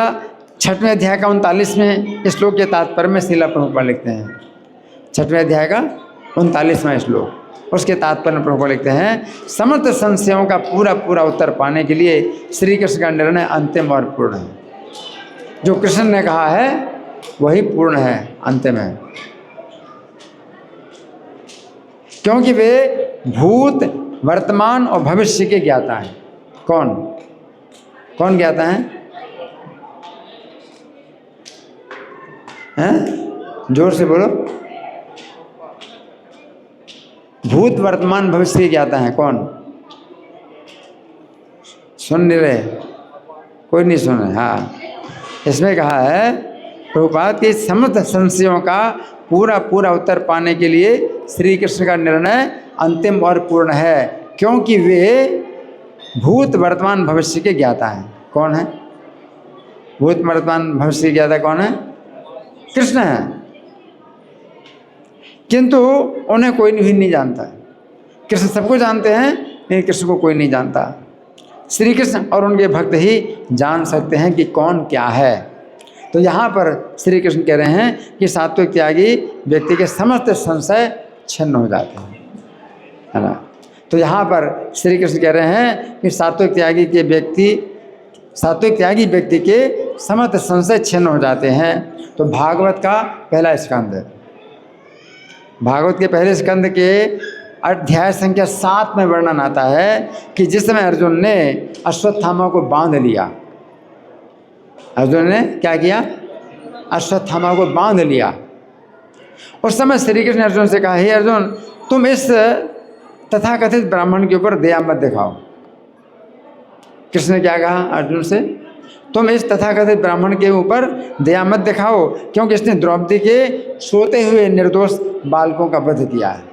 6वें अध्याय का 39वें श्लोक के तात्पर्य में श्रील प्रभुपाद लिखते हैं, 6वें अध्याय का 39वां श्लोक, उसके तात्पर्य में प्रभुपाद लिखते हैं, समस्त संशयों का पूरा पूरा उत्तर पाने के लिए श्री कृष्ण का निर्णय अंतिम और पूर्ण है। जो कृष्ण ने कहा है वही पूर्ण है, अंतिम है, क्योंकि वे भूत वर्तमान और भविष्य के ज्ञाता हैं। कौन कौन ज्ञाता हैं? जोर से बोलो। भूत वर्तमान भविष्य के ज्ञाता हैं। कौन? सुन नहीं रहे? कोई नहीं सुन रहे? हाँ, इसमें कहा है प्रभुपाद के समस्त संशयों का पूरा पूरा उत्तर पाने के लिए श्री कृष्ण का निर्णय अंतिम और पूर्ण है, क्योंकि वे भूत वर्तमान भविष्य के ज्ञाता हैं। कौन है भूत वर्तमान भविष्य के ज्ञाता? कौन है? कृष्ण है, किंतु उन्हें कोई भी नहीं जानता। कृष्ण सबको जानते हैं, लेकिन कृष्ण को कोई नहीं जानता। श्री कृष्ण और उनके भक्त ही जान सकते हैं कि कौन क्या है। तो यहाँ पर श्री कृष्ण कह रहे हैं कि सात्विक त्यागी व्यक्ति के समस्त संशय छिन्न हो जाते हैं, है ना। तो यहाँ पर श्री कृष्ण कह रहे हैं कि सात्विक त्यागी व्यक्ति के समस्त संशय छिन्न हो जाते हैं। तो भागवत का पहला स्कंद, भागवत के पहले स्कंद के अध्याय संख्या 7 में वर्णन आता है कि जिस समय अर्जुन ने अश्वत्थामा को बांध लिया, अर्जुन ने क्या किया? अश्वत्थामा को बांध लिया। उस समय श्री कृष्ण ने अर्जुन से कहा, हे अर्जुन, तुम इस तथाकथित ब्राह्मण के ऊपर दया मत दिखाओ। कृष्ण ने क्या कहा अर्जुन से? तुम इस तथाकथित ब्राह्मण के ऊपर दया मत दिखाओ, क्योंकि इसने द्रौपदी के सोते हुए निर्दोष बालकों का वध किया है।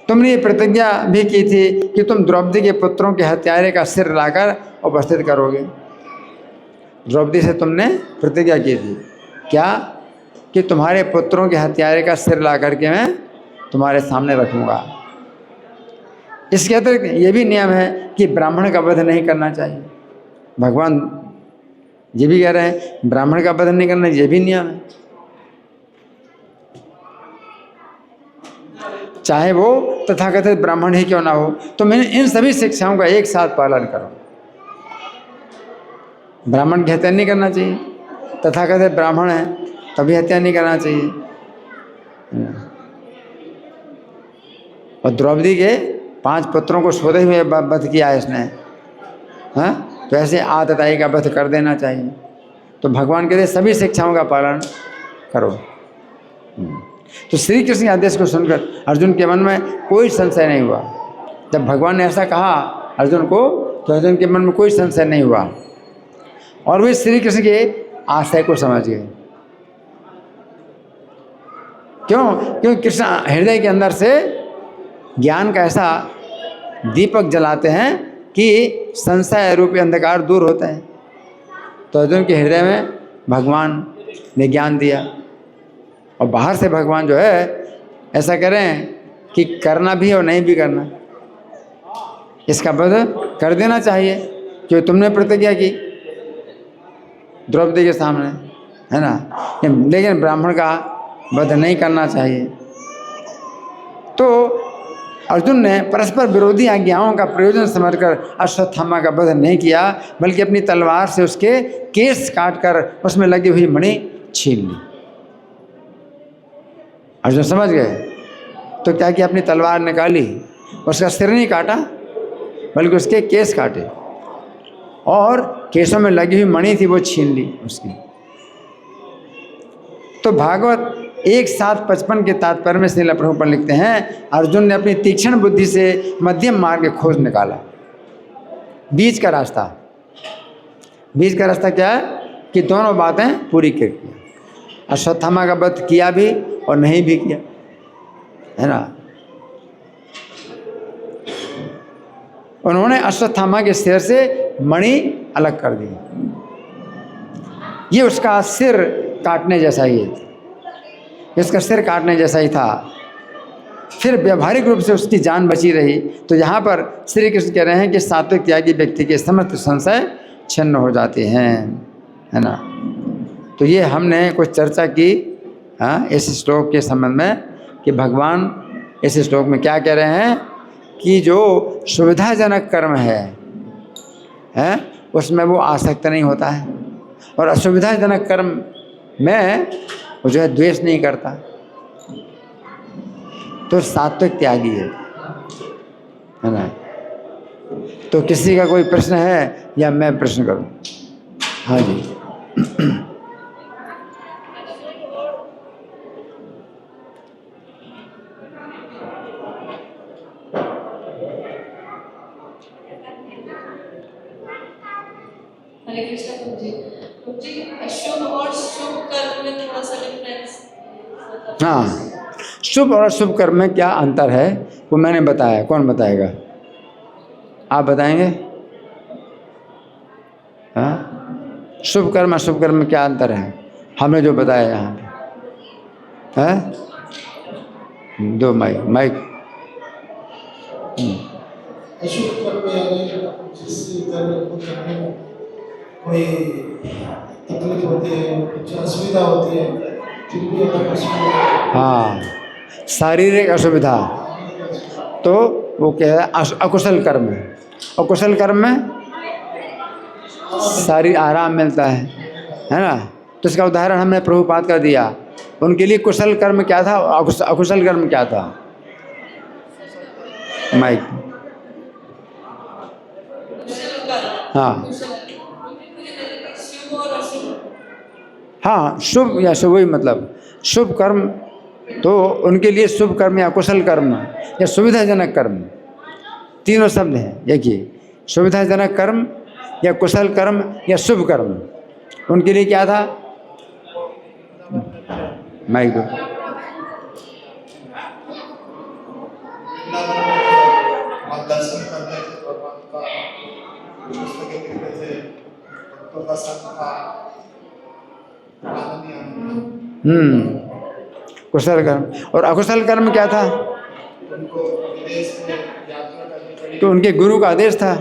तुमने ये प्रतिज्ञा भी की थी कि तुम द्रौपदी के पुत्रों के हत्यारे का सिर लाकर उपस्थित करोगे। द्रौपदी से तुमने प्रतिज्ञा की थी क्या? कि तुम्हारे पुत्रों के हत्यारे का सिर ला करके मैं तुम्हारे सामने रखूँगा। इसके अतिरिक्त ये भी नियम है कि ब्राह्मण का वध नहीं करना चाहिए। भगवान ये भी कह रहे हैं ब्राह्मण का वध नहीं करना, ये भी नियम है, चाहे वो तथाकथित ब्राह्मण ही क्यों ना हो। तो मैंने इन सभी शिक्षाओं का एक साथ पालन करो। ब्राह्मण की हत्या नहीं करना चाहिए, तथाकथित ब्राह्मण है तभी हत्या नहीं करना चाहिए। और द्रौपदी के 5 पुत्रों को सोते हुए वध किया है इसने, हाँ, तो ऐसे आतताई का वध कर देना चाहिए। तो भगवान कहते सभी शिक्षाओं का पालन करो। तो श्री कृष्ण के आदेश को सुनकर अर्जुन के मन में कोई संशय नहीं हुआ। जब भगवान ने ऐसा कहा अर्जुन को, तो अर्जुन के मन में कोई संशय नहीं हुआ और वे श्री कृष्ण के आशय को समझ गए। क्योंकि कृष्ण हृदय के अंदर से ज्ञान का ऐसा दीपक जलाते हैं कि संशय रूपी अंधकार दूर होता है। तो अर्जुन के हृदय में भगवान ने ज्ञान दिया और बाहर से भगवान जो है ऐसा करें कि करना भी और नहीं भी करना, इसका वध कर देना चाहिए, क्योंकि तुमने प्रतिज्ञा की द्रौपदी के सामने, है ना, लेकिन ब्राह्मण का वध नहीं करना चाहिए। तो अर्जुन ने परस्पर विरोधी आज्ञाओं का प्रयोजन समझकर अश्वत्थामा का वध नहीं किया, बल्कि अपनी तलवार से उसके केस काटकर उसमें लगी हुई मणि छीन ली। अर्जुन समझ गए। तो क्या किया, अपनी तलवार निकाली, उसका सिर नहीं काटा बल्कि उसके केस काटे और केसों में लगी हुई मणि थी वो छीन ली उसकी। तो भागवत 1:7-55 के तात्पर्य में श्रील प्रभुपाद लिखते हैं, अर्जुन ने अपनी तीक्ष्ण बुद्धि से मध्यम मार्ग खोज निकाला, बीच का रास्ता। बीच का रास्ता क्या है कि दोनों बातें पूरी कर दी। अश्वत्थामा का वध किया भी और नहीं भी किया, है ना। उन्होंने अश्वत्थामा के सिर से मणि अलग कर दी। ये उसका सिर काटने जैसा ही है, इसका सिर काटने जैसा ही था। फिर व्यवहारिक रूप से उसकी जान बची रही। तो यहाँ पर श्री कृष्ण कह रहे हैं कि सात्विक त्यागी व्यक्ति के समस्त संशय छिन्न हो जाते हैं, है ना। तो ये हमने कुछ चर्चा की इस श्लोक के संबंध में कि भगवान इस श्लोक में क्या कह रहे हैं कि जो सुविधाजनक कर्म है उसमें वो आसक्त नहीं होता है, और असुविधाजनक कर्म में वो जो है द्वेष नहीं करता, तो सात्विक त्यागी है ना। तो किसी का कोई प्रश्न है या मैं प्रश्न करूं? हाँ जी। हरे कृष्ण प्रभु जी, अशुभ और शुभ कर्म में थोड़ा सा डिफरेंस। हाँ, शुभ और अशुभ कर्म में क्या अंतर है वो मैंने बताया, कौन बताएगा? आप बताएंगे? हाँ, शुभ कर्म अशुभ कर्म में क्या अंतर है? हमने जो बताया यहाँ पे है। दो माइक। अशुभ कर्म यानी जिस कर्म को करने में कोई तकलीफ होती है, कुछ असुविधा होती है, फिर भी अगर उसमें हाँ, शारीरिक असुविधा तो वो क्या है, अकुशल कर्म है। अकुशल कर्म में सारी आराम मिलता है ना। तो इसका उदाहरण हमने प्रभुपाद का दिया। उनके लिए कुशल कर्म क्या था, अकुशल कर्म क्या था? माइक। हाँ हाँ, शुभ या शुभ ही मतलब शुभ कर्म, तो उनके लिए शुभ कर्म या कुशल कर्म या सुविधाजनक कर्म, तीनों शब्द हैं। देखिए, सुविधाजनक कर्म या कुशल कर्म या शुभ कर्म, उनके लिए क्या था? माइक दो। दर्शन करने से भगवान का पुस्तकें लिखने से भक्तों का संग था, आनंद ही आनंद। कुशल कर्म। और अकुशल कर्म क्या था? उनको विदेश में यात्रा करनी पड़ी, तो उनके गुरु का आदेश था,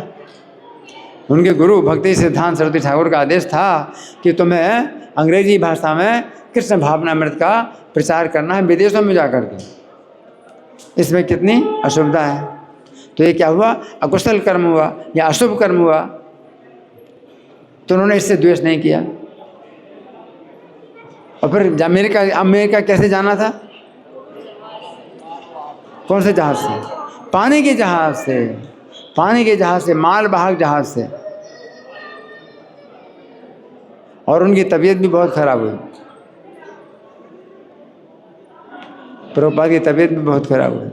उनके गुरु भक्ति सिद्धांत सरस्वती ठाकुर का आदेश था कि तुम्हें अंग्रेजी भाषा में कृष्ण भावनामृत का प्रचार करना है विदेशों में जाकर के। इसमें कितनी असुविधा है। तो ये क्या हुआ? अकुशल कर्म हुआ या अशुभ कर्म हुआ। तो उन्होंने इससे द्वेष नहीं किया। और फिर अमेरिका कैसे जाना था? कौन से जहाज से? पानी के जहाज से, पानी के जहाज से, मालवाहक जहाज से। और उनकी तबीयत भी बहुत खराब हुई, प्रभुपाद की तबीयत भी बहुत खराब हुई।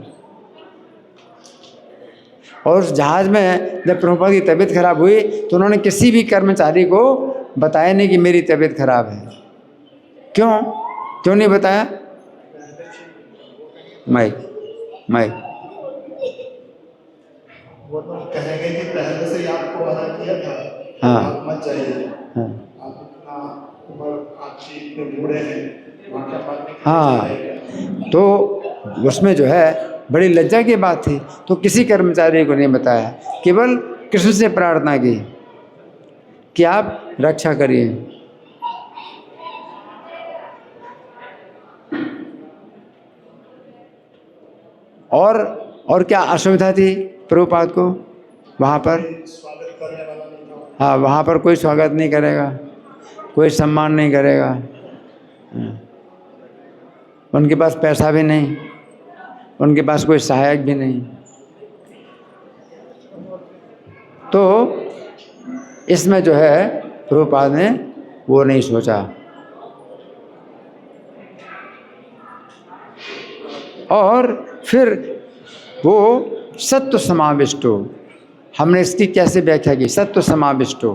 और उस जहाज में जब प्रभुपाद की तबीयत खराब हुई तो उन्होंने किसी भी कर्मचारी को बताया नहीं कि मेरी तबीयत खराब है। क्यों नहीं बताया? माइक। वो तो कहेंगे कि पहले से ही आपको मना किया था, हाँ, आप मत जाइए, हाँ, आप इतना उम्र आपकी इतने बूढ़े हैं, वहाँ क्या बात नहीं। हाँ। तो उसमें जो है बड़ी लज्जा की बात थी। तो किसी कर्मचारी को नहीं बताया, केवल कृष्ण से प्रार्थना की कि आप रक्षा करिए। और क्या असुविधा थी प्रभुपाद को वहाँ पर? स्वागत करने वाला नहीं था। हाँ, वहाँ पर कोई स्वागत नहीं करेगा, कोई सम्मान नहीं करेगा, उनके पास पैसा भी नहीं, उनके पास कोई सहायक भी नहीं। तो इसमें जो है प्रभुपाद ने वो नहीं सोचा। और फिर वो सत्व समाविष्टो, हमने इसकी कैसे व्याख्या की? सत्व समाविष्टो,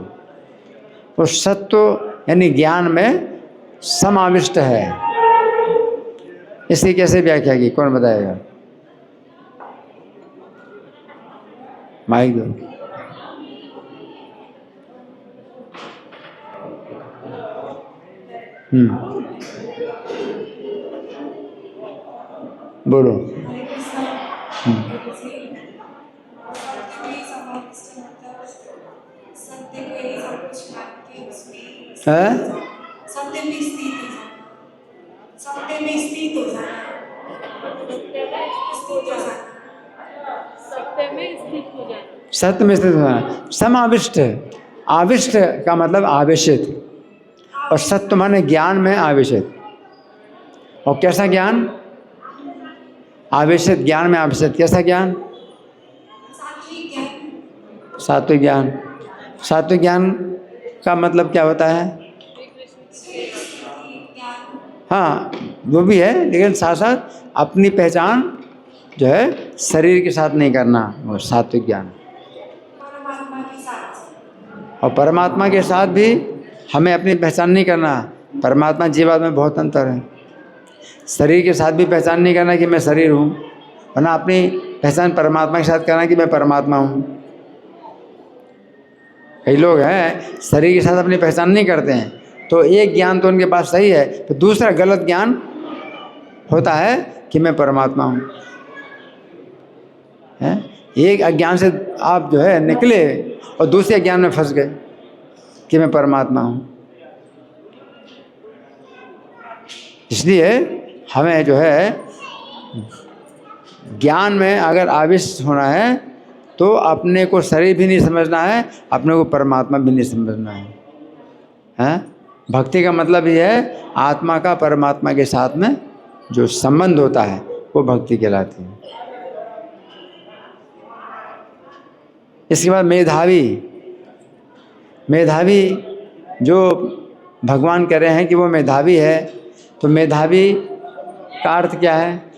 वो सत्व यानी ज्ञान में समाविष्ट है। इसकी कैसे व्याख्या की? कौन बताएगा? माइक दो। बोलो। है? सत्य में स्थित हो जाना, सत्य में स्थित हो जाना, सत्य में स्थित हो जाना, सत्य में स्थित होना। समाविष्ट, आविष्ट का मतलब आवेशित, और सत्य माने ज्ञान में आवेशित। और कैसा ज्ञान? आवेशित ज्ञान में आवेशित। कैसा ज्ञान? सात्विक ज्ञान। सात्विक ज्ञान। सात्विक ज्ञान का मतलब क्या होता है? हाँ, वो भी है, लेकिन साथ साथ अपनी पहचान जो है शरीर के साथ नहीं करना, वो सात्विक ज्ञान। परमात्मा के साथ, और परमात्मा के साथ भी हमें अपनी पहचान नहीं करना। परमात्मा जीवात्मा में बहुत अंतर है। शरीर के साथ भी पहचान नहीं करना कि मैं शरीर हूँ, वरना अपनी पहचान परमात्मा के साथ करना कि मैं परमात्मा हूँ। कई लोग हैं शरीर के साथ अपनी पहचान नहीं करते हैं, तो एक ज्ञान तो उनके पास सही है, तो दूसरा गलत ज्ञान होता है कि मैं परमात्मा हूँ। एक अज्ञान से आप जो है निकले और दूसरे अज्ञान में फंस गए कि मैं परमात्मा हूँ। इसलिए हमें जो है ज्ञान में अगर आविष्ट होना है तो अपने को शरीर भी नहीं समझना है, अपने को परमात्मा भी नहीं समझना है। हैं? भक्ति का मतलब ये है आत्मा का परमात्मा के साथ में जो संबंध होता है वो भक्ति कहलाती है। इसके बाद मेधावी। मेधावी जो भगवान कह रहे हैं कि वो मेधावी है, तो मेधावी का अर्थ क्या है?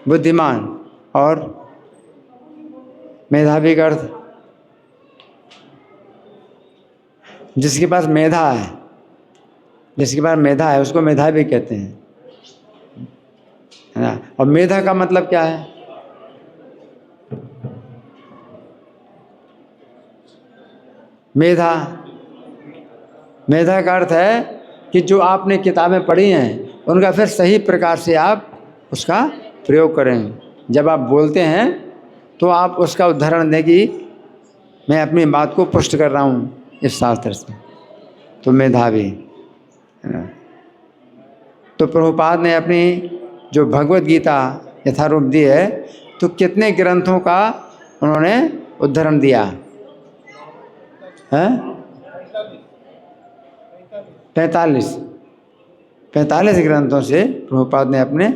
बुद्धिमान। और मेधावी का अर्थ जिसके पास मेधा है, जिसके पास मेधा है उसको मेधावी कहते हैं, है ना। और मेधा का मतलब क्या है? मेधा, मेधा का अर्थ है कि जो आपने किताबें पढ़ी हैं उनका फिर सही प्रकार से आप उसका प्रयोग करें। जब आप बोलते हैं तो आप उसका उदाहरण दें कि मैं अपनी बात को पुष्ट कर रहा हूँ इस शास्त्र से, तो मेधावी, है ना। तो प्रभुपाद ने अपनी जो भगवत गीता यथारूप दी है, तो कितने ग्रंथों का उन्होंने उदाहरण दिया है? 45 ग्रंथों से प्रभुपाद ने अपने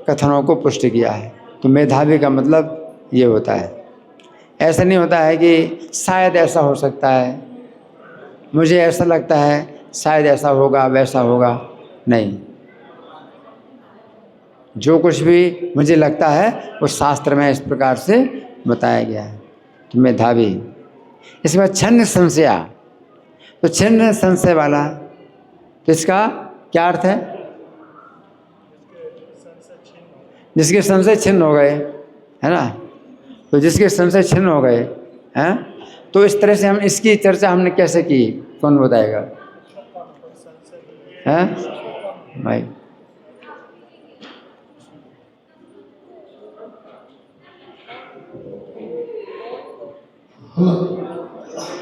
कथनों को पुष्ट किया है। तो मेधावी का मतलब ये होता है। ऐसा नहीं होता है कि शायद ऐसा हो सकता है, मुझे ऐसा लगता है शायद ऐसा होगा वैसा होगा, नहीं। जो कुछ भी मुझे लगता है वो शास्त्र में इस प्रकार से बताया गया है। तो मेधावी। इसके बाद छन्न संशया। तो छन्न संशय वाला, तो इसका क्या अर्थ है? जिसके संशय छिन्न हो गए, है ना। तो जिसके संशय छिन्न हो गए हैं, तो इस तरह से हम इसकी चर्चा हमने कैसे की? कौन बताएगा? हैं भाई?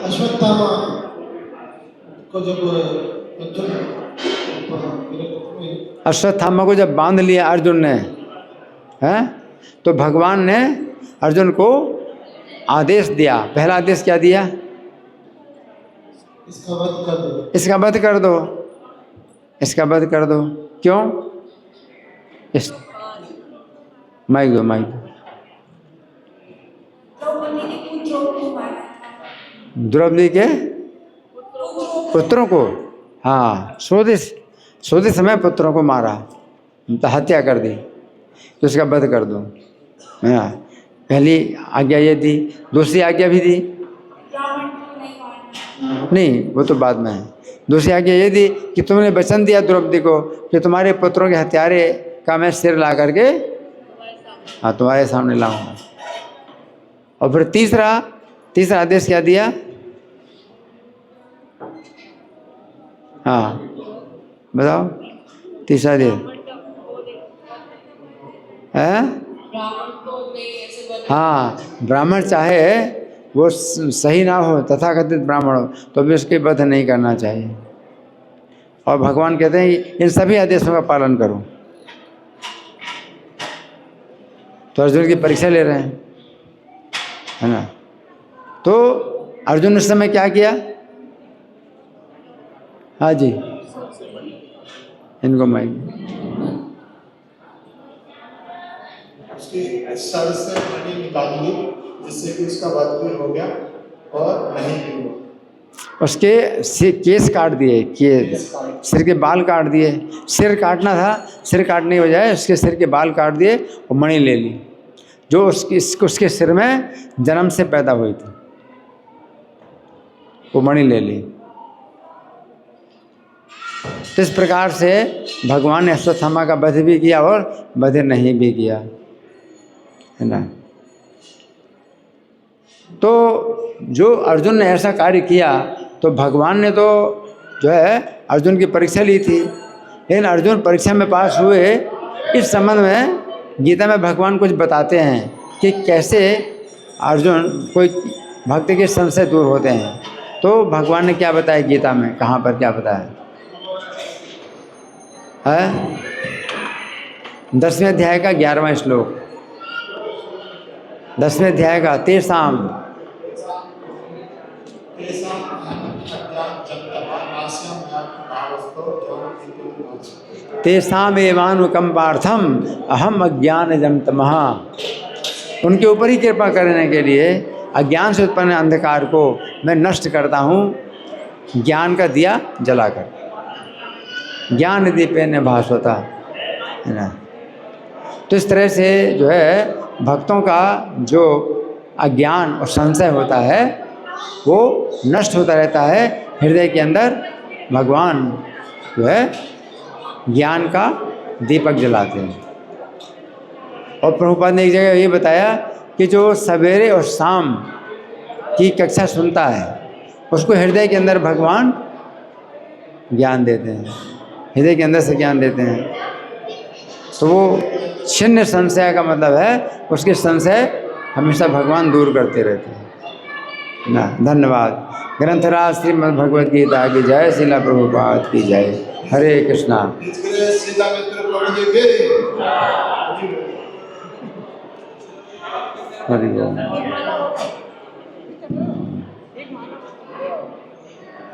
अश्वत्थामा को जब अश्वत्थामा को जब बांध लिया अर्जुन ने, हैं, तो भगवान ने अर्जुन को आदेश दिया। पहला आदेश क्या दिया? इसका वध कर दो। इसका वध कर दो। क्यों? इस माइक दो, माइक दो। द्रौपदी ने पुत्रों को मारा था। द्रौपदी के पुत्रों को, हाँ, सोते समय पुत्रों को मारा, तो हत्या कर दी, तो उसका वध कर दो। हाँ, पहली आज्ञा ये दी, दूसरी आज्ञा भी दी, ब्राह्मण को नहीं मारना। नहीं वो तो बाद में है। दूसरी आज्ञा ये दी कि तुमने वचन दिया द्रौपदी को कि तुम्हारे पुत्रों के हत्यारे का मैं सिर ला करके हाँ तुम्हारे सामने लाऊंगा। और फिर तीसरा आदेश क्या दिया? हाँ बताओ, तीसरा आदेश है? हाँ, ब्राह्मण चाहे वो सही ना हो, तथाकथित ब्राह्मण हो, तो भी उसके वध नहीं करना चाहिए। और भगवान कहते हैं इन सभी आदेशों का पालन करो। तो अर्जुन की परीक्षा ले रहे हैं, है ना? तो अर्जुन उस समय क्या किया? हाँ जी, इनको माइक। उसकी सर से मणि निकाली जिससे कि उसका वध भी हो गया और नहीं भी हुआ। उसके केस काट दिए, सिर के बाल काट दिए। सिर काटना था, सिर काटने की बजाय उसके सिर के बाल काट दिए और मणि ले ली जो उसके सिर में जन्म से पैदा हुई थी, वो मणि ले ली। तो इस प्रकार से भगवान ने अश्वत्थामा का वध भी किया और वध नहीं भी किया, है ना? तो जो अर्जुन ने ऐसा कार्य किया तो भगवान ने तो जो है अर्जुन की परीक्षा ली थी, लेकिन अर्जुन परीक्षा में पास हुए। इस संबंध में गीता में भगवान कुछ बताते हैं कि कैसे अर्जुन कोई भक्त के संशय दूर होते हैं। तो भगवान ने क्या बताया गीता में, कहाँ पर क्या बताया है? 10वें अध्याय का 11वां श्लोक, 10वें अध्याय का तेषामेवानुकंपार्थम अहम अज्ञानजं तमः। उनके ऊपर ही कृपा करने के लिए अज्ञान से उत्पन्न अंधकार को मैं नष्ट करता हूँ ज्ञान का दिया जलाकर। ज्ञान दीपेन भास्वता, है ना? तो इस तरह से जो है भक्तों का जो अज्ञान और संशय होता है वो नष्ट होता रहता है। हृदय के अंदर भगवान जो है ज्ञान का दीपक जलाते हैं। और प्रभुपाद ने एक जगह ये बताया कि जो सवेरे और शाम की कक्षा सुनता है उसको हृदय के अंदर भगवान ज्ञान देते हैं, हृदय के अंदर से ज्ञान देते हैं। तो वो छिन्न संशय का मतलब है उसके संशय हमेशा भगवान दूर करते रहते हैं ना। धन्यवाद। ग्रंथराज श्रीमद् भगवद गीता की जय, श्रीला प्रभुपाद की जय। हरे कृष्णा। हरि बोल।